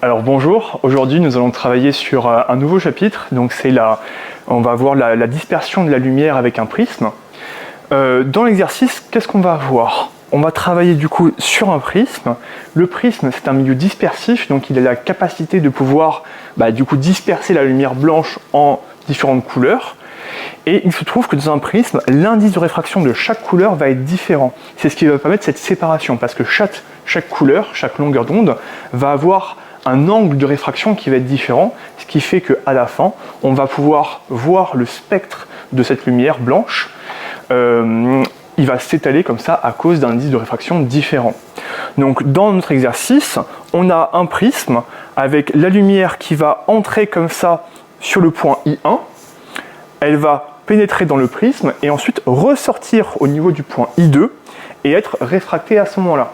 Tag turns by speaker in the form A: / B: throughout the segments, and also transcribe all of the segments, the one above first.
A: Alors bonjour, aujourd'hui nous allons travailler sur un nouveau chapitre, donc on va voir la dispersion de la lumière avec un prisme. Dans l'exercice, qu'est-ce qu'on va avoir? On va travailler du coup sur un prisme. Le prisme, c'est un milieu dispersif, donc il a la capacité de pouvoir disperser la lumière blanche en différentes couleurs. Et il se trouve que dans un prisme, l'indice de réfraction de chaque couleur va être différent. C'est ce qui va permettre cette séparation, parce que chaque couleur, chaque longueur d'onde va avoir un angle de réfraction qui va être différent, ce qui fait qu'à la fin, on va pouvoir voir le spectre de cette lumière blanche. Il va s'étaler comme ça à cause d'un indice de réfraction différent. Donc dans notre exercice, on a un prisme avec la lumière qui va entrer comme ça sur le point I1, elle va pénétrer dans le prisme et ensuite ressortir au niveau du point I2 et être réfractée à ce moment-là.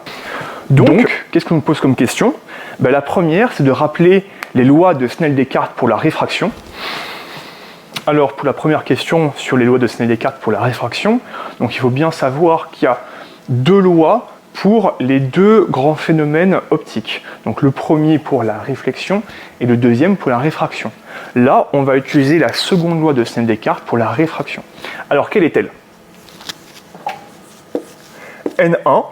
A: Donc qu'est-ce qu'on nous pose comme question? La première, c'est de rappeler les lois de Snell-Descartes pour la réfraction. Alors pour la première question sur les lois de Snell-Descartes pour la réfraction, donc il faut bien savoir qu'il y a deux lois pour les deux grands phénomènes optiques. Donc le premier pour la réflexion et le deuxième pour la réfraction. Là, on va utiliser la seconde loi de Snell-Descartes pour la réfraction. Alors quelle est-elle? N1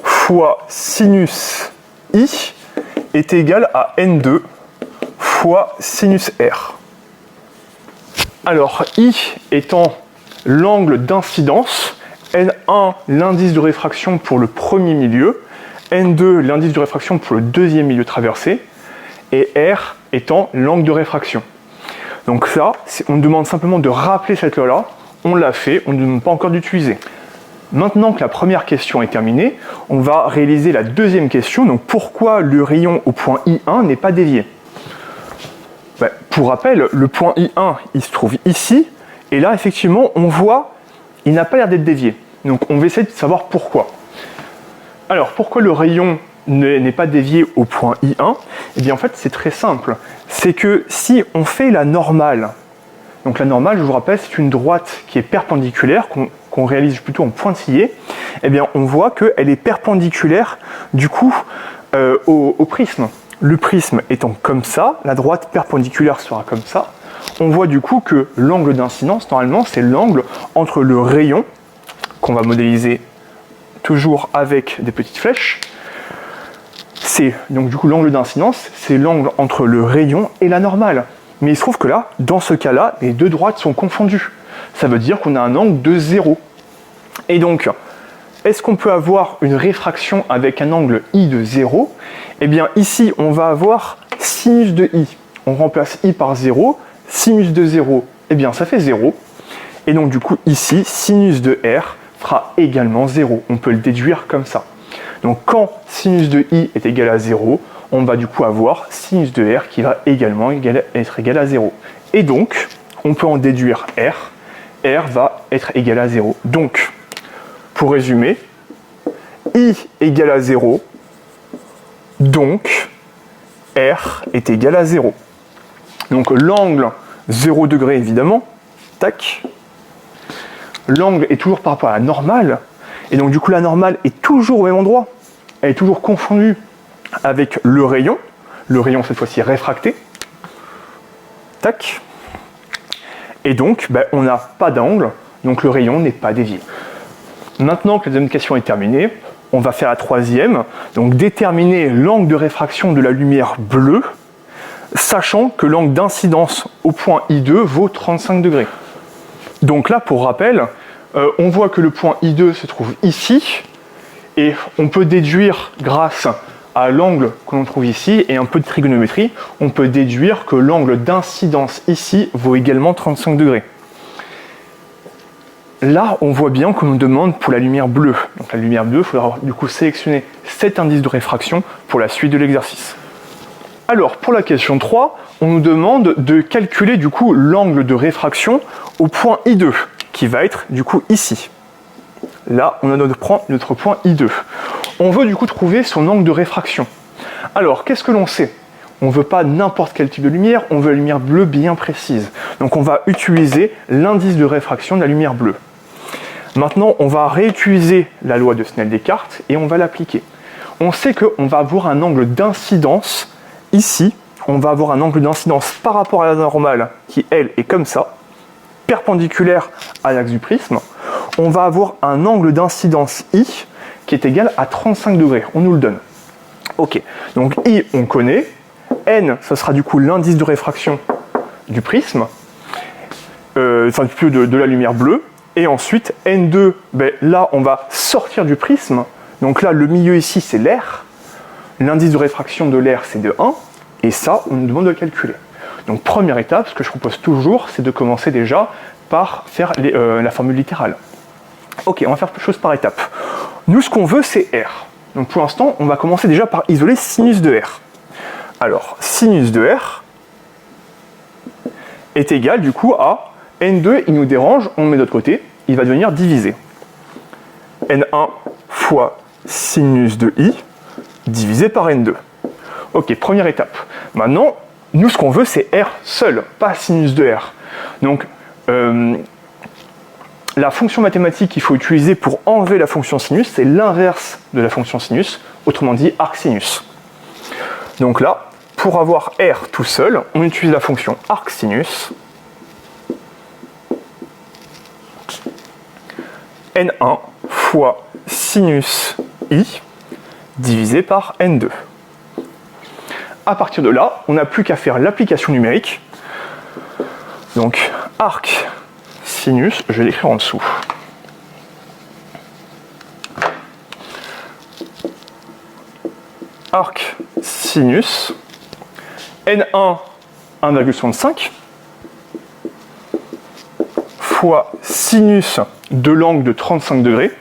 A: fois sinus I est égal à N2 fois sinus R. Alors I étant l'angle d'incidence, N1 l'indice de réfraction pour le premier milieu, N2 l'indice de réfraction pour le deuxième milieu traversé, et R étant l'angle de réfraction. Donc ça, on demande simplement de rappeler cette loi-là, on l'a fait, on ne demande pas encore d'utiliser. Maintenant que la première question est terminée, on va réaliser la deuxième question, donc pourquoi le rayon au point I1 n'est pas dévié? Pour rappel, le point I1, il se trouve ici, et là, effectivement, on voit, il n'a pas l'air d'être dévié. Donc, on va essayer de savoir pourquoi. Alors, pourquoi le rayon n'est pas dévié au point I1? Eh bien, en fait, c'est très simple. C'est que si on fait la normale, donc la normale, je vous rappelle, c'est une droite qui est perpendiculaire, qu'on réalise plutôt en pointillé, eh bien, on voit qu'elle est perpendiculaire, du coup, au prisme. Le prisme étant comme ça, la droite perpendiculaire sera comme ça. On voit du coup que l'angle d'incidence, normalement, c'est l'angle entre le rayon, qu'on va modéliser toujours avec des petites flèches. C'est donc du coup l'angle d'incidence, c'est l'angle entre le rayon et la normale. Mais il se trouve que là, dans ce cas-là, les deux droites sont confondues. Ça veut dire qu'on a un angle de 0. Et donc, est-ce qu'on peut avoir une réfraction avec un angle I de 0? Eh bien ici, on va avoir sinus de I. On remplace I par 0. Sinus de 0, eh bien ça fait 0. Et donc du coup, ici, sinus de R fera également 0. On peut le déduire comme ça. Donc quand sinus de I est égal à 0, on va du coup avoir sinus de R qui va également être égal à 0. Et donc, on peut en déduire R. R va être égal à 0. Donc, pour résumer, I égale à 0, donc R est égal à 0. Donc l'angle 0 degré évidemment, tac. L'angle est toujours par rapport à la normale, et donc du coup la normale est toujours au même endroit. Elle est toujours confondue avec le rayon cette fois-ci réfracté, tac. Et donc on n'a pas d'angle, donc le rayon n'est pas dévié. Maintenant que la deuxième question est terminée, on va faire la troisième, donc déterminer l'angle de réfraction de la lumière bleue, sachant que l'angle d'incidence au point I2 vaut 35 degrés. Donc là, pour rappel, on voit que le point I2 se trouve ici, et on peut déduire, grâce à l'angle que l'on trouve ici, et un peu de trigonométrie, on peut déduire que l'angle d'incidence ici vaut également 35 degrés. Là, on voit bien qu'on nous demande pour la lumière bleue. Donc la lumière bleue, il faudra du coup sélectionner cet indice de réfraction pour la suite de l'exercice. Alors, pour la question 3, on nous demande de calculer du coup l'angle de réfraction au point I2, qui va être du coup ici. Là, on a notre point I2. On veut du coup trouver son angle de réfraction. Alors, qu'est-ce que l'on sait? On ne veut pas n'importe quel type de lumière, on veut la lumière bleue bien précise. Donc on va utiliser l'indice de réfraction de la lumière bleue. Maintenant, on va réutiliser la loi de Snell-Descartes et on va l'appliquer. On sait qu'on va avoir un angle d'incidence ici, on va avoir un angle d'incidence par rapport à la normale qui, elle, est comme ça, perpendiculaire à l'axe du prisme. On va avoir un angle d'incidence I qui est égal à 35 degrés. On nous le donne. Ok, donc I, on connaît. N, ça sera du coup l'indice de réfraction du prisme, enfin plutôt de la lumière bleue. Et ensuite, N2, ben, là, on va sortir du prisme. Donc là, le milieu ici, c'est l'air. L'indice de réfraction de l'air, c'est de 1. Et ça, on nous demande de le calculer. Donc première étape, ce que je propose toujours, c'est de commencer déjà par faire la formule littérale. Ok, on va faire chose par étape. Nous, ce qu'on veut, c'est R. Donc pour l'instant, on va commencer déjà par isoler sinus de R. Alors, sinus de R est égal du coup à N2, il nous dérange, on le met de l'autre côté, il va devenir divisé. N1 fois sinus de I divisé par N2. Ok, première étape. Maintenant, nous, ce qu'on veut, c'est R seul, pas sinus de R. Donc, la fonction mathématique qu'il faut utiliser pour enlever la fonction sinus, c'est l'inverse de la fonction sinus, autrement dit arcsinus. Donc là, pour avoir R tout seul, on utilise la fonction arcsinus N1 fois sinus I divisé par N2. À partir de là, on n'a plus qu'à faire l'application numérique. Donc, arc sinus, je vais l'écrire en dessous. Arc sinus N1 1,65 fois sinus de l'angle de 35 degrés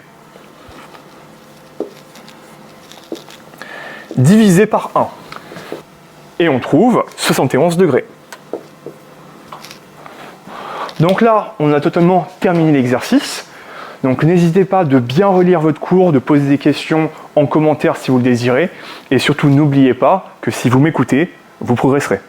A: divisé par 1. Et on trouve 71 degrés. Donc là, on a totalement terminé l'exercice. Donc n'hésitez pas de bien relire votre cours, de poser des questions en commentaire si vous le désirez. Et surtout, n'oubliez pas que si vous m'écoutez, vous progresserez.